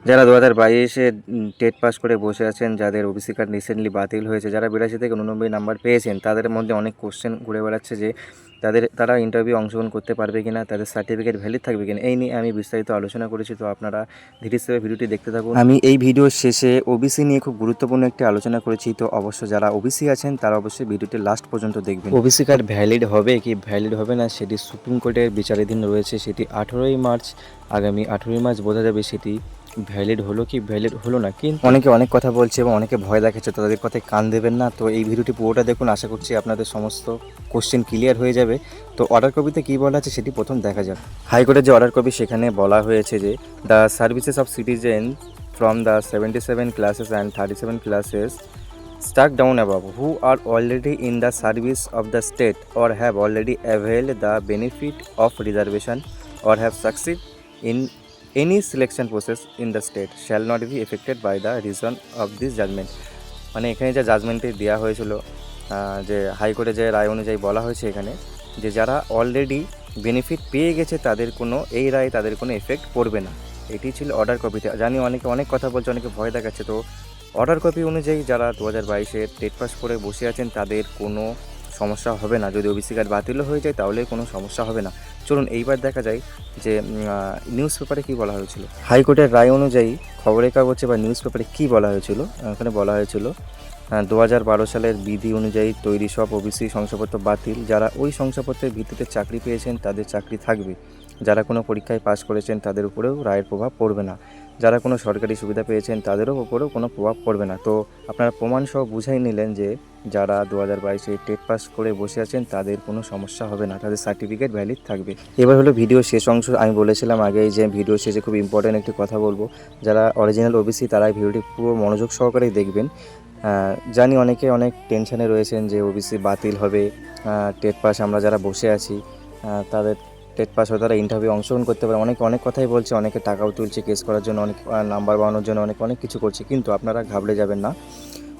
যারা 2022-এ TET pass করে বসে আছেন, যাদের ওবিসি কার্ড রিসেন্টলি বাতিল হয়েছে, যারা 82 থেকে 89 নাম্বার পেয়েছেন, তাদের মধ্যে অনেক কোশ্চেন ঘুরে বেড়াচ্ছে যে তারা ইন্টারভিউ অংশগ্রহণ করতে পারবে কিনা, তাদের সার্টিফিকেট ভ্যালিড থাকবে কিনা। এই নিয়ে আমি বিস্তারিত আলোচনা করেছি, তো আপনারা ধীরে ধীরে ভিডিওটি দেখতে থাকুন। আমি এই ভিডিওর শেষে ওবিসি নিয়ে খুব গুরুত্বপূর্ণ একটি আলোচনা করেছি, তো অবশ্যই যারা ওবিসি আছেন তারা অবশ্যই ভিডিওটি লাস্ট পর্যন্ত দেখবেন। ওবিসি কার্ড ভ্যালিড হবে কি ভ্যালিড হবে না সেটি সুপ্রিম কোর্টের বিচারাধীন রয়েছে। সেটি 18ই মার্চ, আগামী 18ই মার্চ বোঝা যাবে সেটি ভ্যালিড হলো কি ভ্যালিড হলো না। কিন্তু অনেকে অনেক কথা বলছে এবং অনেকে ভয় দেখাচ্ছে, তো তাদের কথায় কান দেবেন না। তো এই ভিডিওটি পুরোটা দেখুন, আশা করছি আপনাদের সমস্ত কোশ্চেন ক্লিয়ার হয়ে যাবে। তো অর্ডার কপিতে কী বলা আছে সেটি প্রথম দেখা যাক। হাইকোর্টের যে অর্ডার কপি সেখানে বলা হয়েছে যে the services of citizen from the 77 classes and 37 classes stuck down above who are already in the service of the state or have already availed the benefit of reservation or have succeeded in any selection process in the state shall not be affected by the reason of this judgment। মানে এখানে যে জাজমেন্টে দেওয়া হয়েছিল, যে হাইকোর্টে যে রায় অনুযায়ী বলা হয়েছে এখানে যে যারা অলরেডি বেনিফিট পেয়ে গেছে তাদের কোনো এই রায় তাদের কোনো এফেক্ট পড়বে না। এটি ছিল অর্ডার কপিতে। জানি অনেকে অনেক কথা বলছে, অনেকে ভয় দেখাচ্ছে। তো অর্ডার কপি অনুযায়ী যারা 2022-এ টেট পাস করে বসে আছেন তাদের কোনো সমস্যা হবে না। যদি ওবিসি কার্ড বাতিলও হয়ে যায় তাহলে কোনো সমস্যা হবে না। চলুন এইবার দেখা যায় যে নিউজ পেপারে কী বলা হয়েছিল। হাইকোর্টের রায় অনুযায়ী খবরের কাগজে বা নিউজ পেপারে কী বলা হয়েছিল, ওখানে বলা হয়েছিল 2012 সালের বিধি অনুযায়ী তৈরি সব ওবিসি শংসাপত্র বাতিল। যারা ওই শংসাপত্রের ভিত্তিতে চাকরি পেয়েছেন তাদের চাকরি থাকবে। যারা কোনো পরীক্ষায় পাস করেছেন তাদের উপরেও রায়ের প্রভাব পড়বে না। যারা কোনো সরকারি সুবিধা পেয়েছেন তাদেরও উপরেও কোনো প্রভাব পড়বে না। তো আপনারা প্রমাণসহ বুঝাই নিলেন যে যারা 2022-এ টেট পাস করে বসে আছেন তাদের কোনো সমস্যা হবে না, তাদের সার্টিফিকেট ভ্যালিড থাকবে। এবার হলো ভিডিও শেষ অংশ। আমি বলেছিলাম আগেই যে ভিডিও শেষে খুব ইম্পর্ট্যান্ট একটি কথা বলবো। যারা অরিজিনাল ওবিসি তারা ভিডিওটি পুরো মনোযোগ সহকারেই দেখবেন। জানি অনেকে অনেক টেনশানে রয়েছেন যে ওবিসি বাতিল হবে, টেট পাস আমরা যারা বসে আছি তাদের টেট পাস হয়ে তারা ইন্টারভিউ অংশগ্রহণ করতে পারে। অনেকে অনেক কথাই বলছে, অনেকে টাকাও তুলছে কেস করার জন্য, অনেক নাম্বার বাড়ানোর জন্য অনেক কিছু করছে। কিন্তু আপনারা ঘাবড়ে যাবেন না।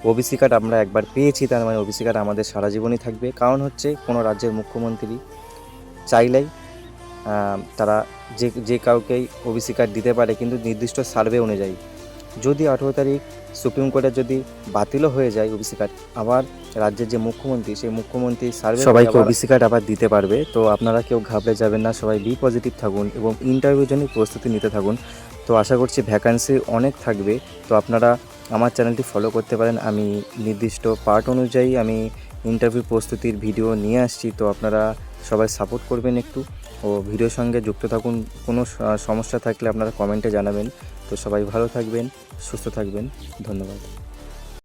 ওবিসি কার্ড আমরা একবার পেয়েছি, তার মানে ওবিসি কার্ড আমাদের সারা জীবনই থাকবে। কারণ হচ্ছে কোনো রাজ্যের মুখ্যমন্ত্রী চাইলেই তারা যে কাউকেই ওবিসি কার্ড দিতে পারে, কিন্তু নির্দিষ্ট সার্ভে অনুযায়ী। যদি 18 তারিখ সুপ্রিম কোর্টের যদি বাতিলও হয়ে যায় ওবিসি কার্ড, আবার রাজ্যের যে মুখ্যমন্ত্রী সেই মুখ্যমন্ত্রী সার্ভে সবাইকে ওবিসি কার্ড আবার দিতে পারবে। তো আপনারা কেউ ঘাবড়ে যাবেন না, সবাই বি পজিটিভ থাকুন এবং ইন্টারভিউর জন্য প্রস্তুতি নিতে থাকুন। তো আশা করছি ভ্যাকান্সি অনেক থাকবে। তো আপনারা আমার চ্যানেলটি ফলো করতে পারেন। আমি নির্দিষ্ট পার্ট অনুযায়ী আমি ইন্টারভিউ প্রস্তুতির ভিডিও নিয়ে আসছি। তো আপনারা সবাই সাপোর্ট করবেন একটু ও ভিডিওর সঙ্গে যুক্ত থাকুন। কোনো সমস্যা থাকলে আপনারা কমেন্টে জানাবেন। তো সবাই ভালো থাকবেন, সুস্থ থাকবেন। ধন্যবাদ।